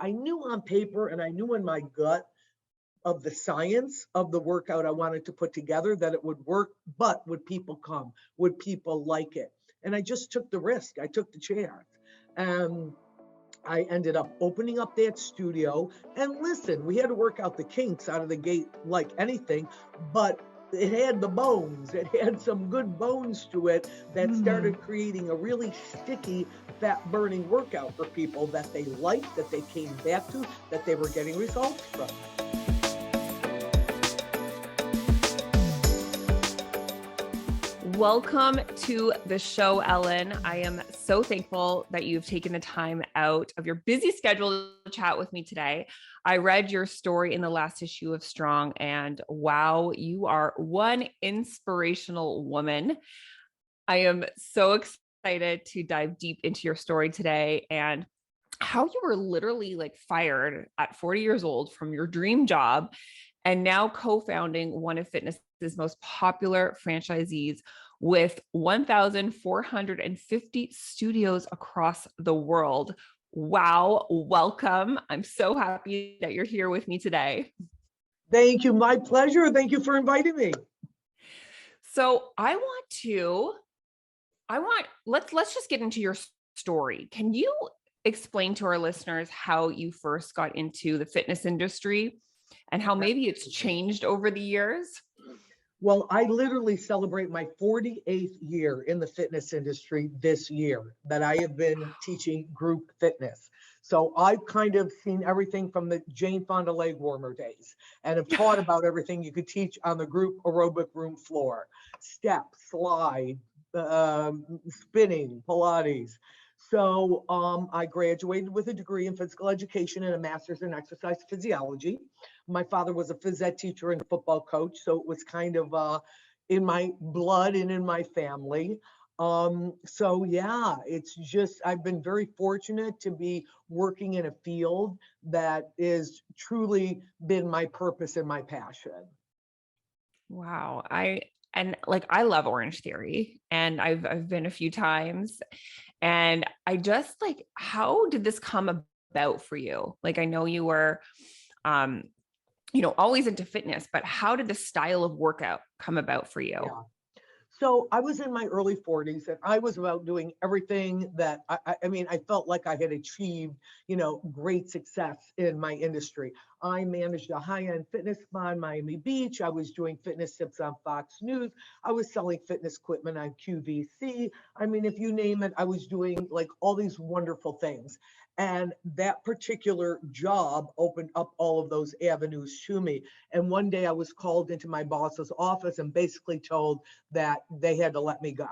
I knew on paper and I knew in my gut of the science of the workout I wanted to put together that it would work, but would people come? Would people like it? And I just took the risk. I took the chance. I ended up opening up that studio. And listen, we had to work out the kinks out of the gate like anything, but it had the bones. It had some good bones to it that started creating a really sticky, fat burning workout for people that they liked, that they came back to, that they were getting results from. Welcome to the show, Ellen. I am so thankful that you've taken the time out of your busy schedule to chat with me today. I read your story in the last issue of Strong, and wow, you are one inspirational woman. I am so excited to dive deep into your story today and how you were literally like fired at 40 years old from your dream job and now co-founding one of fitness's most popular franchisees with 1,450 studios across the world. Wow, welcome. I'm so happy that you're here with me today. Thank you. My pleasure. Thank you for inviting me. So let's just get into your story. Can you explain to our listeners how you first got into the fitness industry and how maybe it's changed over the years? Well, I literally celebrate my 48th year in the fitness industry this year that I have been teaching group fitness. So I've kind of seen everything from the Jane Fonda leg warmer days and have taught about everything you could teach on the group aerobic room floor: step, slide, spinning, Pilates. So I graduated with a degree in physical education and a master's in exercise physiology. My father was a phys ed teacher and football coach, so it was kind of in my blood and in my family. So yeah, it's just, I've been very fortunate to be working in a field that is truly been my purpose and my passion. Wow. I love Orange Theory, and I've been a few times, and I just like, how did this come about for you? Like, I know you were, always into fitness, but how did the style of workout come about for you? Yeah. So I was in my early 40s and I was about doing everything that I felt like I had achieved, great success in my industry. I managed a high-end fitness spa in Miami Beach. I was doing fitness tips on Fox News. I was selling fitness equipment on QVC. I mean, if you name it, I was doing like all these wonderful things. And that particular job opened up all of those avenues to me. And one day I was called into my boss's office and basically told that they had to let me go.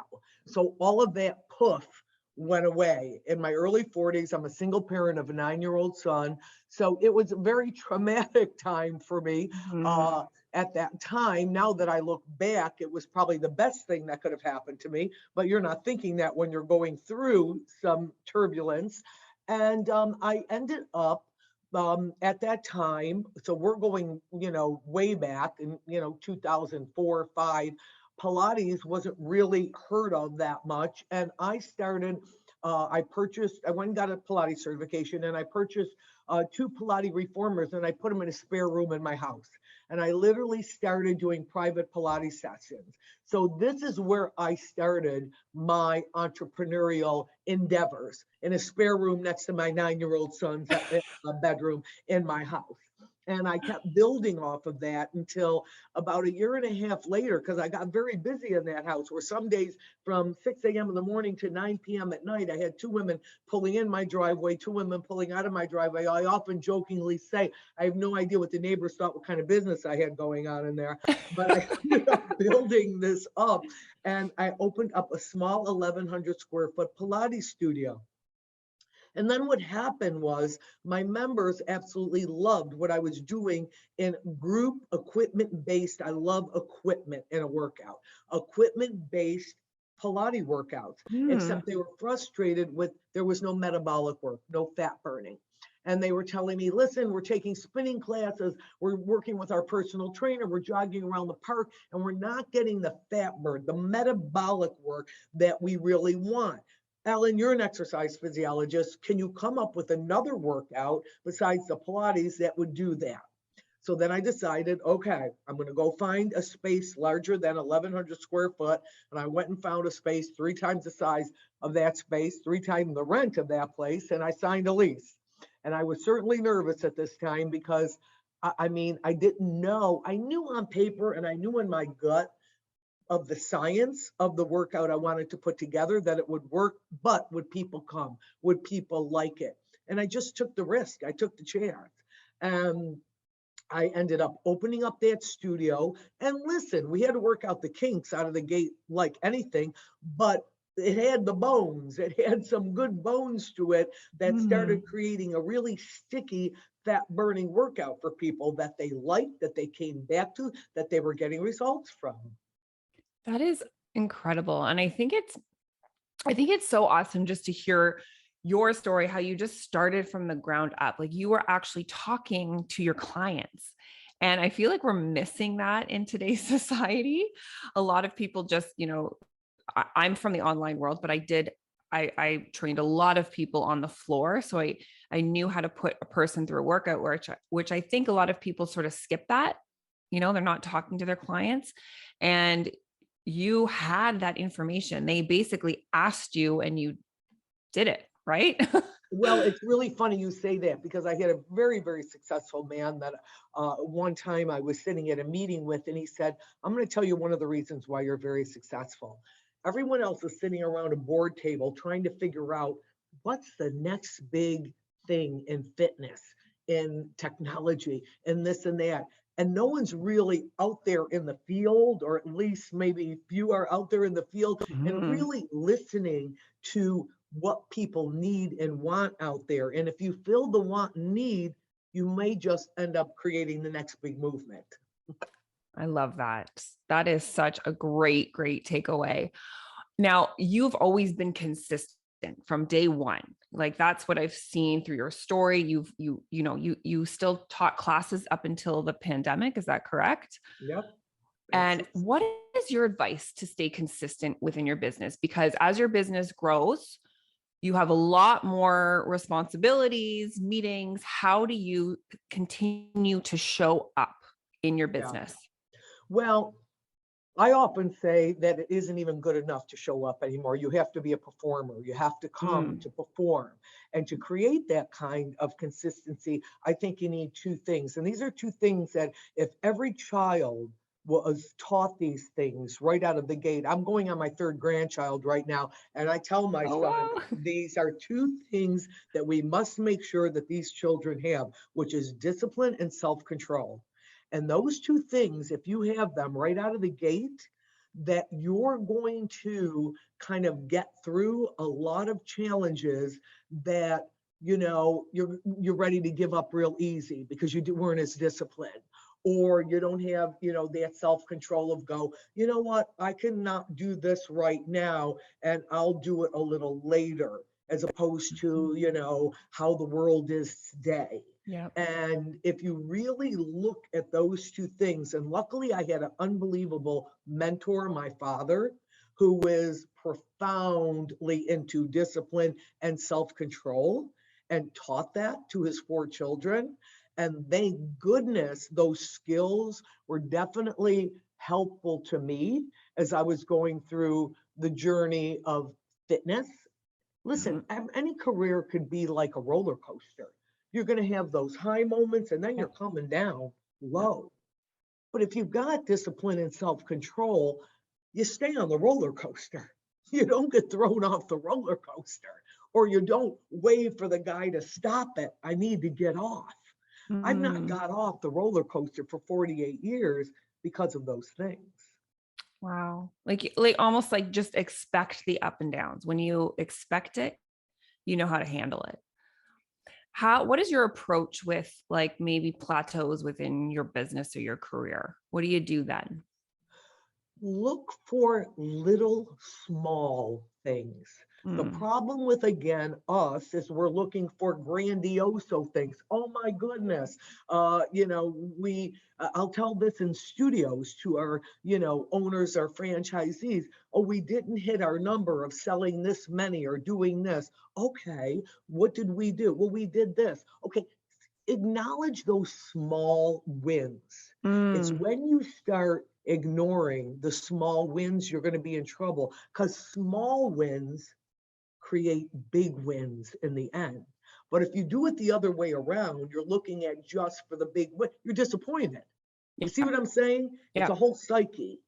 So all of that poof went away. In my early 40s, I'm a single parent of a 9-year-old son. So it was a very traumatic time for me. At that time. Now that I look back, it was probably the best thing that could have happened to me, but you're not thinking that when you're going through some turbulence. And I ended up at that time, so we're going, way back in, 2004, 5, Pilates wasn't really heard of that much. And I started, I went and got a Pilates certification, and I purchased 2 Pilates reformers, and I put them in a spare room in my house. And I literally started doing private Pilates sessions. So this is where I started my entrepreneurial endeavors, in a spare room next to my 9-year-old son's bedroom in my house. And I kept building off of that until about a year and a half later, because I got very busy in that house, where some days from 6 a.m. in the morning to 9 p.m. at night, I had 2 women pulling in my driveway, 2 women pulling out of my driveway. I often jokingly say, I have no idea what the neighbors thought, what kind of business I had going on in there. But I ended up building this up, and I opened up a small 1,100 square foot Pilates studio. And then what happened was my members absolutely loved what I was doing in group equipment-based. I love equipment in a workout, equipment-based Pilates workouts, except they were frustrated with, there was no metabolic work, no fat burning. And they were telling me, listen, we're taking spinning classes, we're working with our personal trainer, we're jogging around the park, and we're not getting the fat burn, the metabolic work that we really want. Ellen, you're an exercise physiologist. Can you come up with another workout besides the Pilates that would do that? So then I decided, okay, I'm going to go find a space larger than 1,100 square foot. And I went and found a space 3 times the size of that space, 3 times the rent of that place. And I signed a lease. And I was certainly nervous at this time because I mean, I didn't know. I knew on paper and I knew in my gut of the science of the workout I wanted to put together that it would work, but would people come? Would people like it? And I just took the risk. I took the chance. And I ended up opening up that studio. And listen, we had to work out the kinks out of the gate like anything, but it had the bones. It had some good bones to it that started creating a really sticky, fat burning workout for people that they liked, that they came back to, that they were getting results from. That is incredible. And I think it's so awesome just to hear your story, how you just started from the ground up. Like you were actually talking to your clients. And I feel like we're missing that in today's society. A lot of people just, I'm from the online world, but I trained a lot of people on the floor. So I knew how to put a person through a workout, which I think a lot of people sort of skip that, they're not talking to their clients. And you had that information. They basically asked you and you did it, right? Well, it's really funny you say that because I had a very, very successful man that one time I was sitting at a meeting with, and he said, I'm going to tell you one of the reasons why you're very successful. Everyone else is sitting around a board table trying to figure out what's the next big thing in fitness, in technology, and this and that. And no one's really out there in the field, or at least maybe few are out there in the field and really listening to what people need and want out there. And if you fill the want and need, you may just end up creating the next big movement. I love that. That is such a great, great takeaway. Now, you've always been consistent from day one. Like that's what I've seen through your story. You still taught classes up until the pandemic. Is that correct? Yep. And what is your advice to stay consistent within your business? Because as your business grows, you have a lot more responsibilities, meetings. How do you continue to show up in your business? Well, I often say that it isn't even good enough to show up anymore. You have to be a performer. You have to come to perform. And to create that kind of consistency, I think you need two things. And these are two things that if every child was taught these things right out of the gate. I'm going on my third grandchild right now, and I tell my son, these are two things that we must make sure that these children have, which is discipline and self-control. And those two things, if you have them right out of the gate, that you're going to kind of get through a lot of challenges that you're ready to give up real easy because you weren't as disciplined, or you don't have that self-control of go, you know what, I cannot do this right now and I'll do it a little later, as opposed to how the world is today. Yeah. And if you really look at those two things, and luckily I had an unbelievable mentor, my father, who was profoundly into discipline and self-control and taught that to his 4 children. And thank goodness those skills were definitely helpful to me as I was going through the journey of fitness. Listen, any career could be like a roller coaster. You're going to have those high moments and then you're coming down low. But if you've got discipline and self-control, you stay on the roller coaster. You don't get thrown off the roller coaster, or you don't wait for the guy to stop it. I need to get off. I've not got off the roller coaster for 48 years because of those things. Wow. Like almost like just expect the up and downs. When you expect it, you know how to handle it. What is your approach with like maybe plateaus within your business or your career? What do you do then? Look for little small things. The problem with, again, us is we're looking for grandiose things. Oh my goodness. I'll tell this in studios to our, owners or franchisees. Oh, we didn't hit our number of selling this many or doing this. Okay, what did we do? Well, we did this. Okay, acknowledge those small wins. It's when you start ignoring the small wins, you're going to be in trouble, because small wins create big wins in the end. But if you do it the other way around, you're looking at just for the big win, you're disappointed. You see what I'm saying? It's a whole psyche.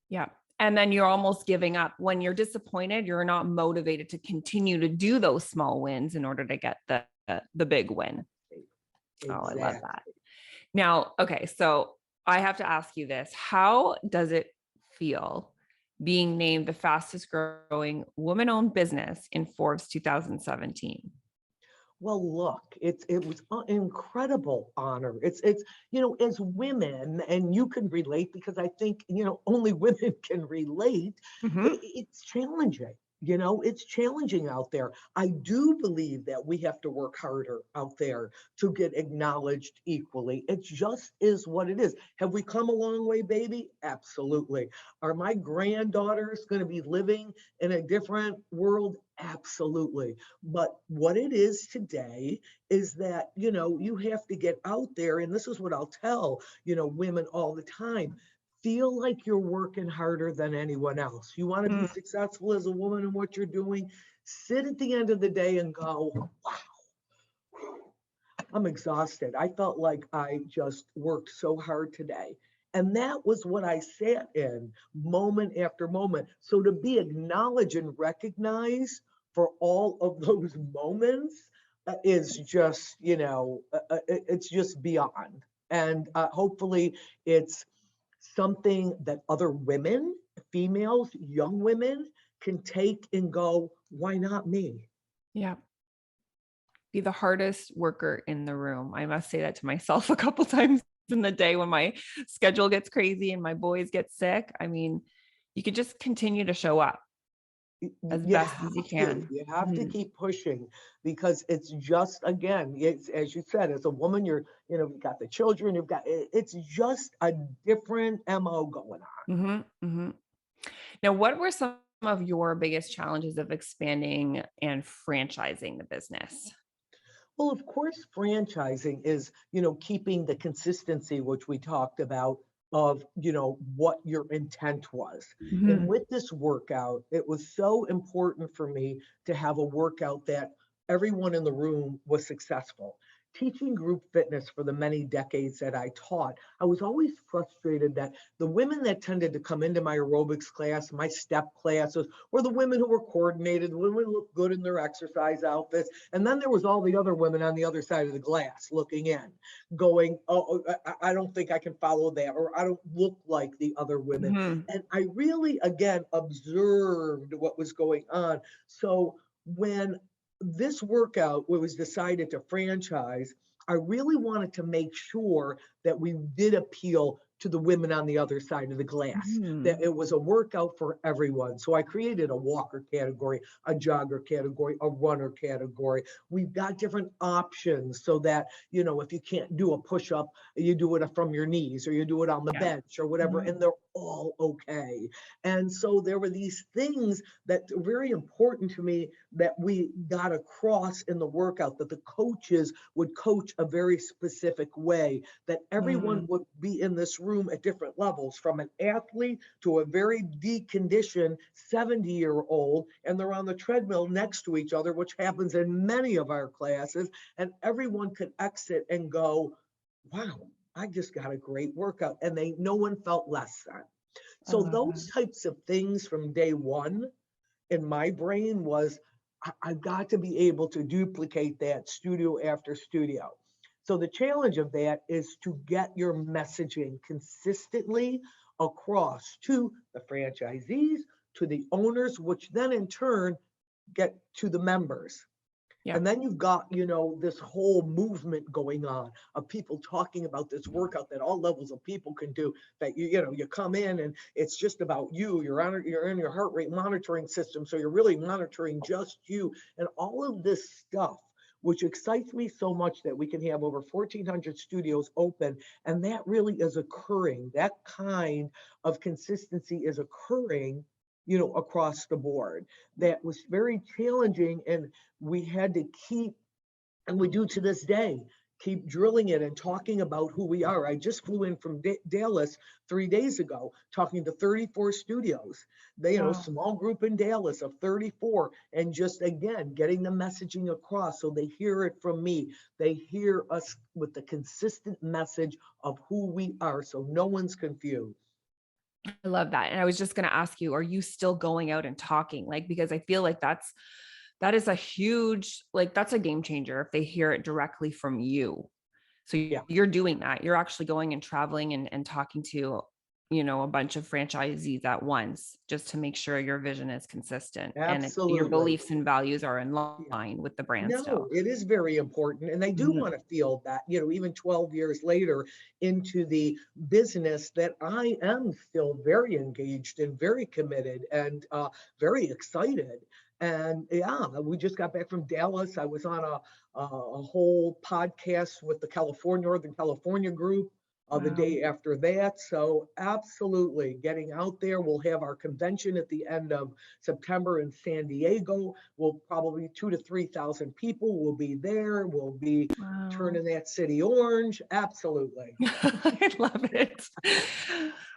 Yeah. And then you're almost giving up. When you're disappointed, you're not motivated to continue to do those small wins in order to get the big win. Exactly. Oh, I love that. Now, okay, so I have to ask you this. How does it feel being named the fastest growing woman-owned business in Forbes 2017? Well, look, it was an incredible honor. It's as women, and you can relate, because I think, only women can relate. It's challenging. It's challenging out there. I do believe that we have to work harder out there to get acknowledged equally. It just is what it is. Have we come a long way, baby? Absolutely. Are my granddaughters going to be living in a different world? Absolutely. But what it is today is that, you have to get out there. And this is what I'll tell, women all the time. Feel like you're working harder than anyone else. You want to be successful as a woman in what you're doing. Sit at the end of the day and go, wow, I'm exhausted. I felt like I just worked so hard today. And that was what I sat in moment after moment. So to be acknowledged and recognized for all of those moments is just, it's just beyond. And hopefully it's something that other women, females, young women can take and go, why not me? Yeah. Be the hardest worker in the room. I must say that to myself a couple times in the day when my schedule gets crazy and my boys get sick. I mean, you could just continue to show up as best as you can. You have to keep pushing, because it's just, again, it's, as you said, as a woman, you've got the children, it's just a different MO going on. Now, what were some of your biggest challenges of expanding and franchising the business? Well, of course, franchising is, keeping the consistency, which we talked about, of, what your intent was. And with this workout, it was so important for me to have a workout that everyone in the room was successful. Teaching group fitness for the many decades that I taught, I was always frustrated that the women that tended to come into my aerobics class, my step classes, were the women who were coordinated, the women who looked good in their exercise outfits. And then there was all the other women on the other side of the glass looking in, going, oh, I don't think I can follow that, or I don't look like the other women. And I really, again, observed what was going on. So when this workout was decided to franchise, I really wanted to make sure that we did appeal to the women on the other side of the glass, that it was a workout for everyone. So I created a walker category, a jogger category, a runner category. We've got different options so that, if you can't do a push-up, you do it from your knees, or you do it on the bench or whatever, and they're all okay. And so there were these things that are very important to me that we got across in the workout, that the coaches would coach a very specific way, that everyone would be in this room at different levels, from an athlete to a very deconditioned 70-year-old, and they're on the treadmill next to each other, which happens in many of our classes, and everyone could exit and go, wow, I just got a great workout, and no one felt less than. So those types of things from day one in my brain was, I've got to be able to duplicate that studio after studio. So the challenge of that is to get your messaging consistently across to the franchisees, to the owners, which then in turn get to the members. Yeah. And then you've got, this whole movement going on of people talking about this workout that all levels of people can do, that you come in and it's just about you. You're in your heart rate monitoring system. So you're really monitoring just you and all of this stuff, which excites me so much that we can have over 1,400 studios open. And that really is occurring. That kind of consistency is occurring, across the board. That was very challenging. And we had to keep, and we do to this day, keep drilling it and talking about who we are. I just flew in from Dallas 3 days ago, talking to 34 studios. They, Wow. small group in Dallas of 34, and just again getting the messaging across so they hear it from me. They hear us with the consistent message of who we are, so no one's confused. I love that. And I was just going to ask you, are you still going out and talking? Like, because I feel like that is a huge, like, that's a game changer if they hear it directly from you. So Yeah. you're doing that. You're actually going and traveling and talking to, a bunch of franchisees at once, just to make sure your vision is consistent and your Absolutely. beliefs and values are in Yeah. line with the brand No, still. it is very important. And they do Mhm. want to feel that, even 12 years later into the business, that I am still very engaged and very committed and very excited. And yeah, we just got back from Dallas. I was on a whole podcast with the Northern California group the Wow. day after that. So absolutely getting out there. We'll have our convention at the end of September in San Diego. We'll probably 2,000 to 3,000 people will be there. We'll be Wow. turning that city orange. Absolutely. I love it.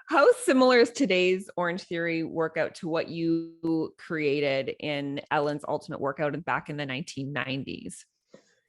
How similar is today's Orange Theory workout to what you created in Ellen's Ultimate Workout back in the 1990s?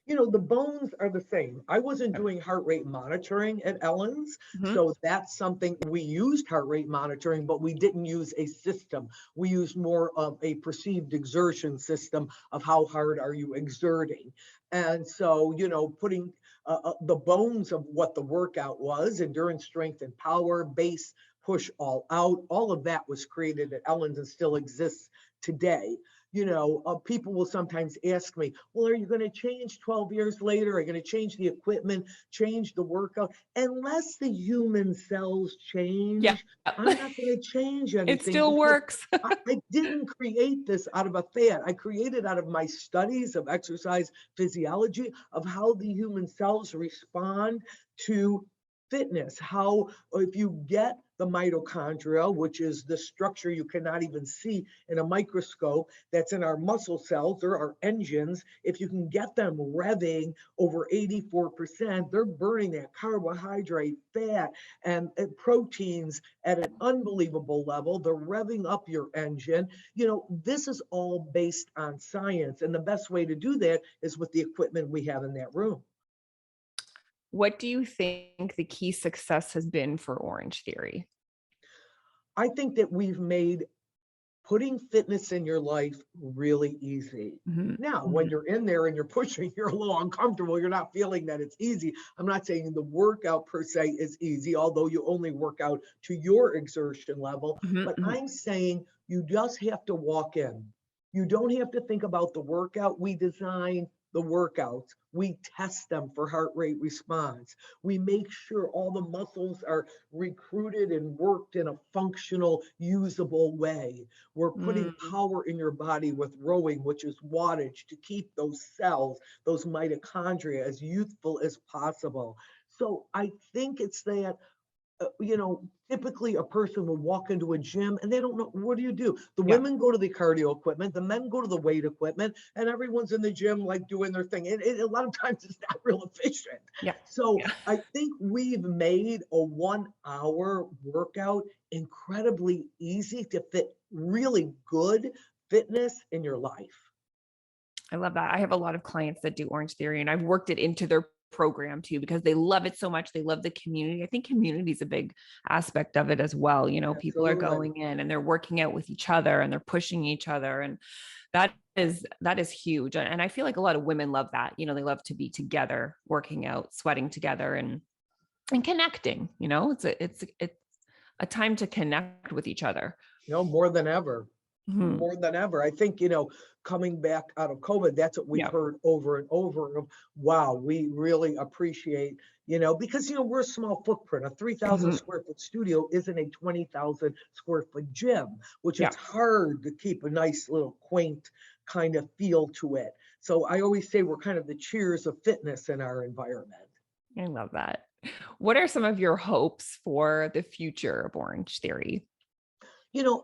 The bones are the same. I wasn't doing heart rate monitoring at Ellen's. Mhm. So that's something we used heart rate monitoring, but we didn't use a system. We used more of a perceived exertion system of how hard are you exerting. And so, putting the bones of what the workout was, endurance, strength, and power, base, push, all out, all of that was created at Ellen's and still exists today. People will sometimes ask me, well, are you going to change 12 years later? Are you going to change the equipment, change the workout? Unless the human cells Yeah. change, I'm not going to change It anything still because works. I didn't create this out of a fad. I created out of my studies of exercise physiology, of how the human cells respond to fitness. How, if you get the mitochondria, which is the structure you cannot even see in a microscope, that's in our muscle cells, there are engines. If you can get them revving over 84%, they're burning that carbohydrate, fat, and proteins at an unbelievable level. They're revving up your engine. This is all based on science. And the best way to do that is with the equipment we have in that room. What do you think the key success has been for Orange Theory? I think that we've made putting fitness in your life really easy. Mhm. Now, when Mhm. you're in there and you're pushing, you're a little uncomfortable. You're not feeling that it's easy. I'm not saying the workout per se is easy, although you only work out to your exertion level. Mhm. But Mhm. I'm saying you just have to walk in. You don't have to think about the workout. We design the workouts. We test them for heart rate response. We make sure all the muscles are recruited and worked in a functional, usable way. We're putting Mm. power in your body with rowing, which is wattage, to keep those cells, those mitochondria, as youthful as possible. So I think it's that, typically a person will walk into a gym and they don't know, what do you do? The Yeah. women go to the cardio equipment, the men go to the weight equipment, and everyone's in the gym like doing their thing. A lot of times it's not real efficient. Yeah. So Yeah. I think we've made a 1 hour workout incredibly easy to fit really good fitness in your life. I love that. I have a lot of clients that do Orange Theory, and I've worked it into their program too because they love it so much. They love the community. I think community is a big aspect of it as well. People are Absolutely. going in and they're working out with each other and they're pushing each other, and that is huge. And I feel like a lot of women love that. They love to be together, working out, sweating together, and connecting. It's a time to connect with each other. More than ever. Mhm. more than ever. I think, coming back out of COVID, that's what we've Yeah. heard over and over of, wow, we really appreciate, because, we're a small footprint. A 3,000 Mhm. square foot studio isn't a 20,000 square foot gym, which Yeah. it's hard to keep a nice little quaint kind of feel to it. So I always say we're kind of the Cheers of fitness in our environment. I love that. What are some of your hopes for the future of Orange Theory?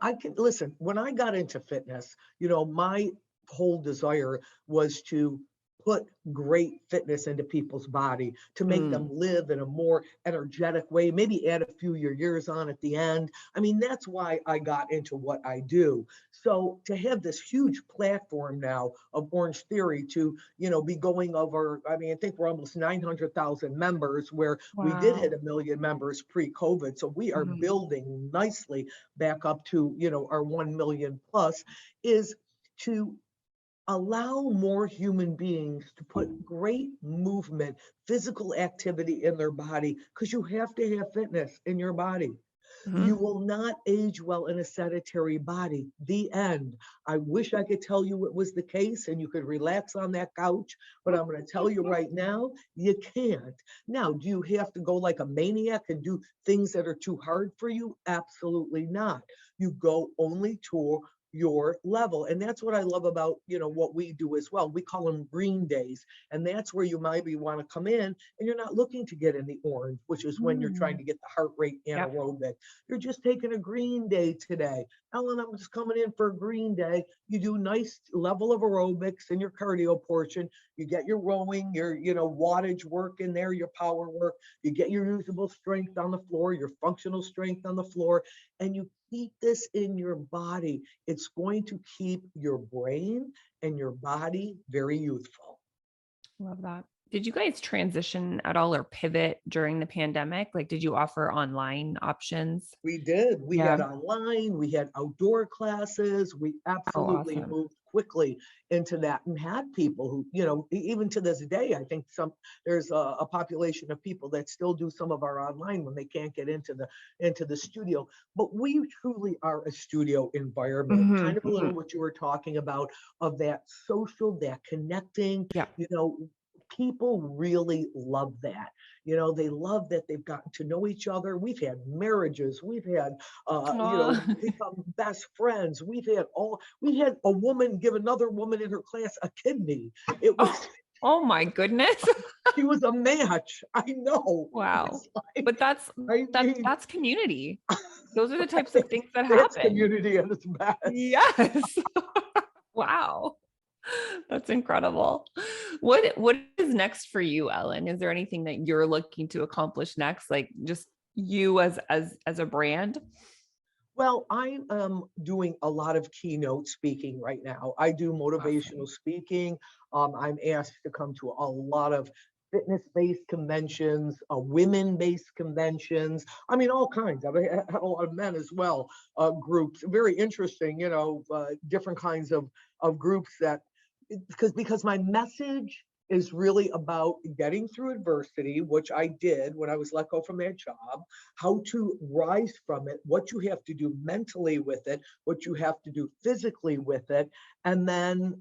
I can listen, when I got into fitness, my whole desire was to put great fitness into people's body, to make them Mm. live in a more energetic way, maybe add a few years on at the end. I mean, that's why I got into what I do. So to have this huge platform now of Orange Theory to, be going over, I mean, I think we're almost 900,000 members, where we did hit Wow. 1 million members pre-COVID. So we are Mhm. building nicely back up to, our 1 million plus, is to allow more human beings to put great movement, physical activity in their body, because you have to have fitness in your body. You Mhm. will not age well in a sedentary body. The end. I wish I could tell you it was the case and you could relax on that couch, but I'm going to tell you right now, you can't. Now, do you have to go like a maniac and do things that are too hard for you? Absolutely not. You go only to your level. And that's what I love about, what we do as well. We call them green days. And that's where you maybe want to come in and you're not looking to get in the orange, which is when you're trying Mm. to get the heart rate Yep. anaerobic. You're just taking a green day today. Ellen, I'm just coming in for a green day. You do nice level of aerobics in your cardio portion. You get your rowing, your, wattage work in there, your power work. You get your usable strength on the floor, your functional strength on the floor, and you keep this in your body. It's going to keep your brain and your body very youthful. Love that. Did you guys transition at all or pivot during the pandemic? Like, did you offer online options? We did. We Yeah. had online, we had outdoor classes. We Oh, absolutely awesome. moved quickly into that and had people who, even to this day, I think there's a population of people that still do some of our online when they can't get into the studio. But we truly are a studio environment, Mhm. kind of a little Mhm. what you were talking about of that social, that connecting, Yeah. people really love that. They love that they've gotten to know each other. We've had marriages. We've had, Aw. become best friends. We had a woman give another woman in her class a kidney. It was, Oh, oh my goodness. she was a match. I know. Wow. It's like, But that's I that mean, that's community. Those are the types of things that that's happen. community at its best. Yes. Wow. That's incredible. What is next for you, Ellen? Is there anything that you're looking to accomplish next? Like just you as a brand? Well, I am doing a lot of keynote speaking right now. I do motivational Awesome. speaking. I'm asked to come to a lot of fitness-based conventions, women-based conventions. I mean, all kinds. I've had a lot of men as well, groups. Very interesting, different kinds of groups that because my message is really about getting through adversity, which I did when I was let go from that job, how to rise from it, what you have to do mentally with it, what you have to do physically with it. And then,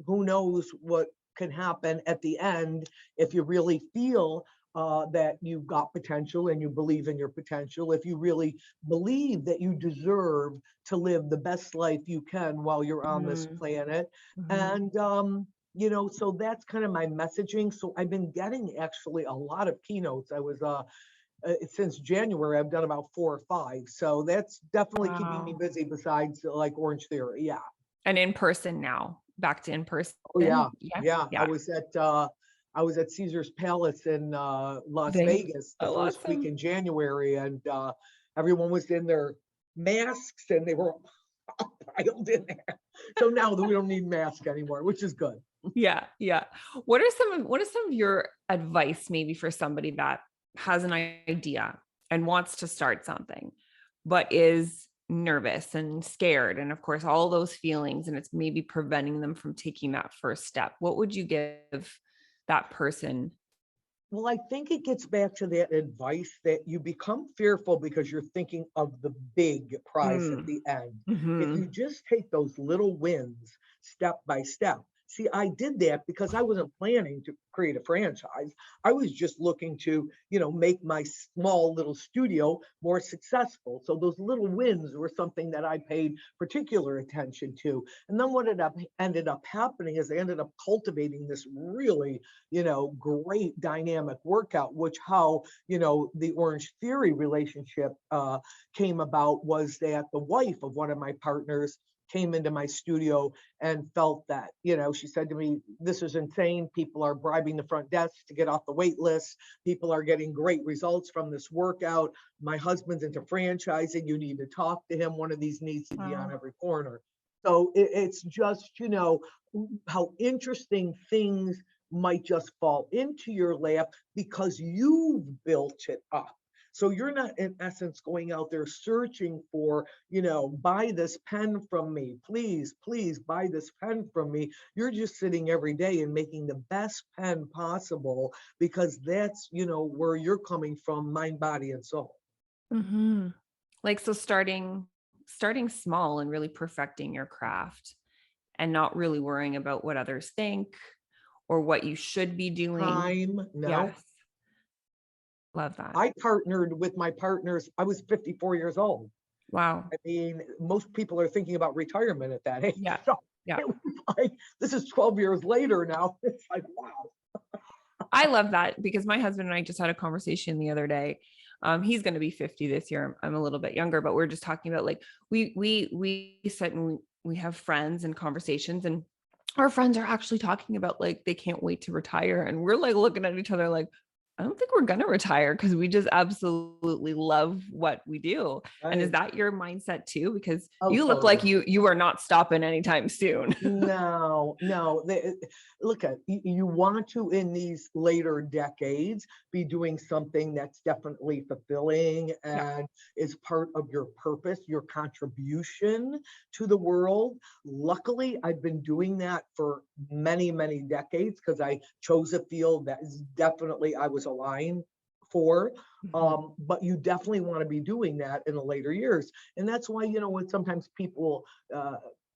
who knows what can happen at the end if you really feel that you've got potential and you believe in your potential, if you really believe that you deserve to live the best life you can while you're on this Mhm. planet. Mhm. And so that's kind of my messaging. So I've been getting actually a lot of keynotes. I was since January, I've done about 4 or 5. So that's definitely keeping me Wow. busy besides like Orange Theory. Yeah. And in person now, back to in person. Oh yeah. Yeah. Yeah. I Yeah. was at Caesar's Palace in Las Thanks. Vegas the Oh, first week awesome. in January, and everyone was in their masks and they were piled in there. So now that we don't need masks anymore, which is good. Yeah, yeah. What is some of your advice maybe for somebody that has an idea and wants to start something, but is nervous and scared, and of course all those feelings, and it's maybe preventing them from taking that first step? What would you give that person Well, I think it gets back to that advice that you become fearful because you're thinking of the big prize at Mm. the end. If Hmm. you just take those little wins step by step. See, I did that because I wasn't planning to create a franchise. I was just looking to, make my small little studio more successful. So those little wins were something that I paid particular attention to. And then what ended up happening is I ended up cultivating this really great dynamic workout, which how, the Orange Theory relationship came about was that the wife of one of my partners came into my studio and felt that, she said to me, this is insane. People are bribing the front desk to get off the wait list. People are getting great results from this workout. My husband's into franchising. You need to talk to him. One of these needs to be on Wow. every corner. So it's just, how interesting things might just fall into your lap because you've built it up. So you're not, in essence, going out there searching for, buy this pen from me, please, please buy this pen from me. You're just sitting every day and making the best pen possible because that's, where you're coming from, mind, body, and soul. Hmm. Like, so starting small and really perfecting your craft and not really worrying about what others think or what you should be doing. Time now. Yes. Love that. I partnered with my partners. I was 54 years old. Wow. I mean, most people are thinking about retirement at that age. Yeah. So Yeah. it was like, this is 12 years later now. It's like, wow. I love that because my husband and I just had a conversation the other day. He's going to be 50 this year. I'm a little bit younger, but we're just talking about like we sit and we have friends and conversations, and our friends are actually talking about like they can't wait to retire, and we're like looking at each other like, I don't think we're going to retire because we just absolutely love what we do. And is Right. that your mindset too? Because Oh, you look like totally. you are not stopping anytime soon. No, no. Look at you want to in these later decades be doing something that's definitely fulfilling Yeah. and is part of your purpose, your contribution to the world. Luckily, I've been doing that for many, many decades because I chose a field that is definitely I was aligned for. Mhm. But you definitely want to be doing that in the later years. And that's why, when sometimes people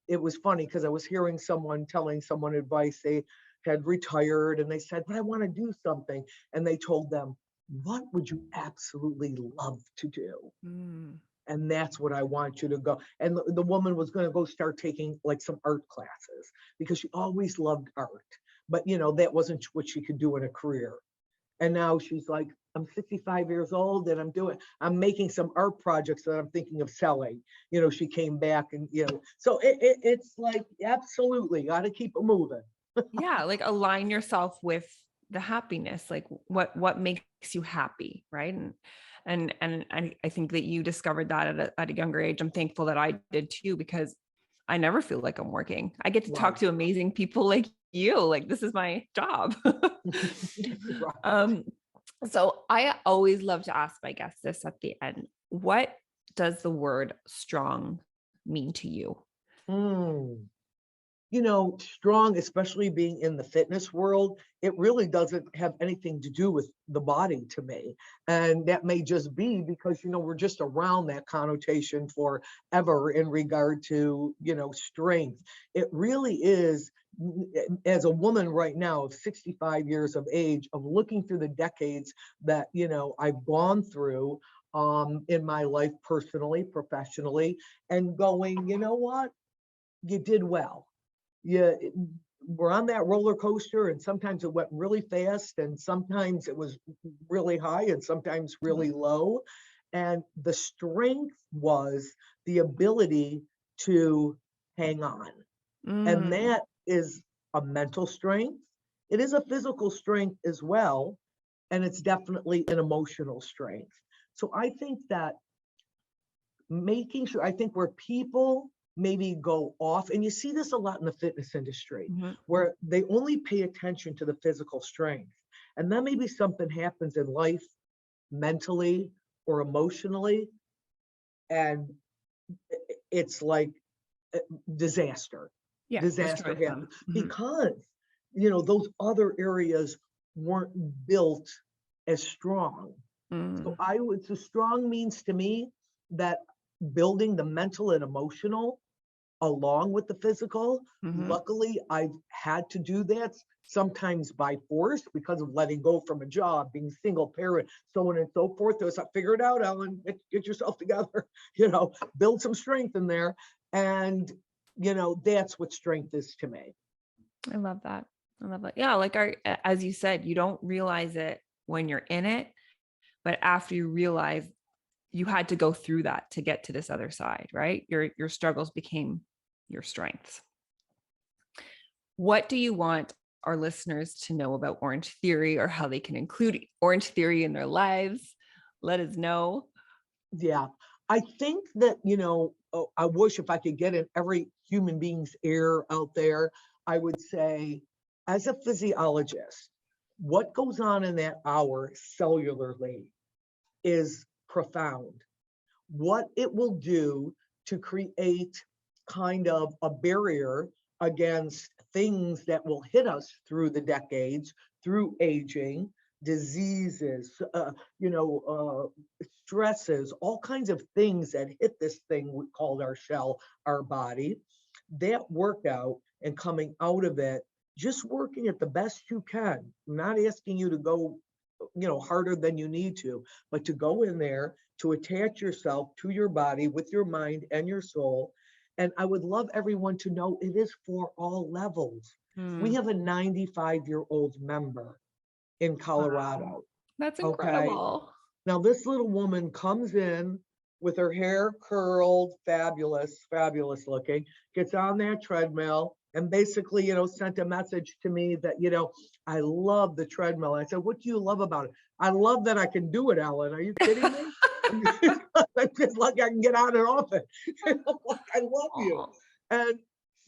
it was funny because I was hearing someone telling someone advice. They had retired and they said, but I want to do something. And they told them, what would you absolutely love to do? Mm. And that's what I want you to go. And the woman was going to go start taking like some art classes because she always loved art. But, that wasn't what she could do in a career. And now she's like, I'm 65 years old and I'm making some art projects that I'm thinking of selling. She came back and, so it's like, absolutely, got to keep it moving. Yeah, like align yourself with the happiness, like what makes you happy, right? And I think that you discovered that at a younger age. I'm thankful that I did too, because I never feel like I'm working. I get to talk Right. to amazing people like you. Like, this is my job. Right. um so I always love to ask my guests this at the end. What does the word strong mean to you? Hmm. Strong, especially being in the fitness world, it really doesn't have anything to do with the body to me. And that may just be because, we're just around that connotation forever in regard to, strength. It really is, as a woman right now of 65 years of age, of looking through the decades that, I've gone through in my life personally, professionally, and going, you know what? You did well. Yeah, we're on that roller coaster, and sometimes it went really fast, and sometimes it was really high, and sometimes really low. And the strength was the ability to hang on. And Mm, that is a mental strength. It is a physical strength as well. And it's definitely an emotional strength. So I think that making sure, I think where people maybe go off, and you see this a lot in the fitness industry, mhm. where they only pay attention to the physical strength. And then maybe something happens in life mentally or emotionally, and it's like disaster. Yeah, Disaster destroys them. happens because, those other areas weren't built as strong. So so strong means to me that building the mental and emotional along with the physical. Luckily, I've had to do that sometimes by force because of letting go from a job, being single parent, so on and so forth. There's figure it out, Ellen, get yourself together, build some strength in there. And, that's what strength is to me. I love that. I love that. Yeah. Like as you said, you don't realize it when you're in it, but after you realize you had to go through that to get to this other side, right? Your struggles became your strengths. What do you want our listeners to know about Orange Theory, or how they can include Orange Theory in their lives? Let us know. Yeah, I think that, I wish if I could get in every human being's ear out there, I would say, as a physiologist, what goes on in that hour cellularly is profound. What it will do to create kind of a barrier against things that will hit us through the decades, through aging, diseases, stresses, all kinds of things that hit this thing we called our shell, our body. That workout and coming out of it, just working it the best you can. I'm not asking you to go, harder than you need to, but to go in there, to attach yourself to your body with your mind and your soul. And I would love everyone to know it is for all levels. We have a 95-year-old member in Colorado. Wow. That's incredible. Okay? Now, this little woman comes in with her hair curled, fabulous looking, gets on that treadmill and basically, sent a message to me that, I love the treadmill. I said, what do you love about it? I love that I can do it, Ellen. Are you kidding me? I just like I can get on and off it. I love you. And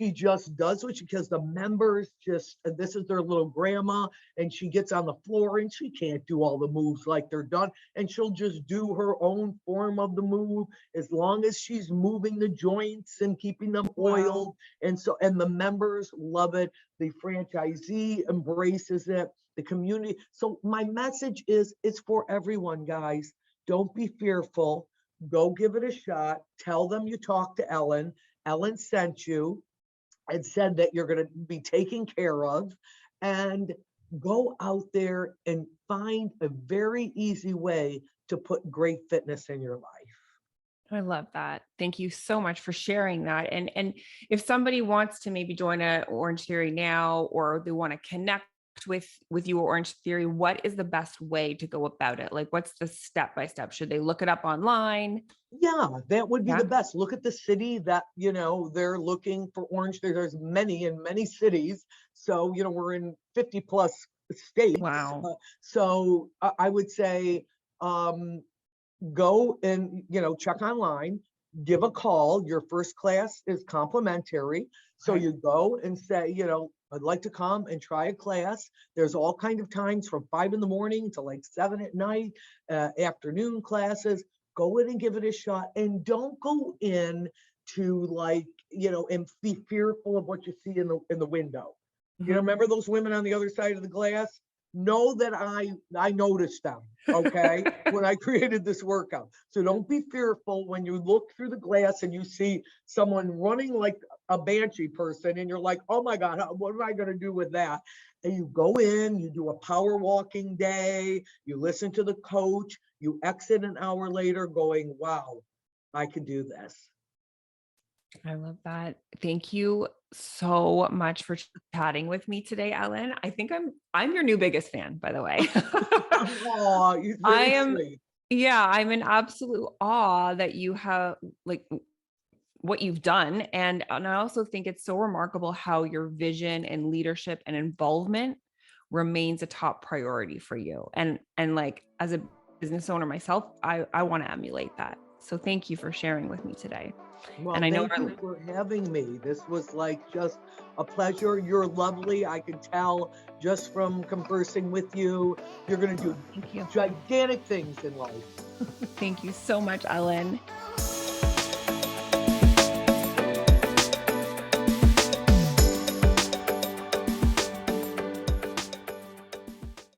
she just does what because the members this is their little grandma, and she gets on the floor and she can't do all the moves like they're done. And she'll just do her own form of the move as long as she's moving the joints and keeping them oiled. And the members love it. The franchisee embraces it. The community. So my message is, it's for everyone, guys. Don't be fearful. Go give it a shot. Tell them you talked to Ellen. Ellen sent you and said that you're going to be taken care of, and go out there and find a very easy way to put great fitness in your life. I love that. Thank you so much for sharing that. And if somebody wants to maybe join a Orange Theory now, or they want to connect with you or Orange Theory, what is the best way to go about it? Like, what's the step-by-step? Should they look it up online? Yeah, that would be the best. Look at the city that, they're looking for Orange Theory. There's many in many cities. So, we're in 50 plus states. Wow. So I would say, go and, check online, give a call. Your first class is complimentary. So you go and say, I'd like to come and try a class. There's all kinds of times from 5 a.m. to like 7 p.m, afternoon classes. Go in and give it a shot, and don't go in to and be fearful of what you see in the window. Remember those women on the other side of the glass? Know that I noticed them, okay, when I created this workout. So don't be fearful when you look through the glass and you see someone running like a banshee person, and you're like, oh my God, what am I going to do with that? And you go in, you do a power walking day, you listen to the coach, you exit an hour later going, wow, I could do this. I love that. Thank you so much for chatting with me today, Ellen. I think I'm your new biggest fan, by the way. Oh, I am. Sweet. Yeah, I'm in absolute awe that you have what you've done. And I also think it's so remarkable how your vision and leadership and involvement remains a top priority for you. And like, as a business owner myself, I want to emulate that. So thank you for sharing with me today. Well, and I know thank you for having me. This was just a pleasure. You're lovely. I could tell just from conversing with you. You're going to do gigantic things in life. Thank you so much, Ellen.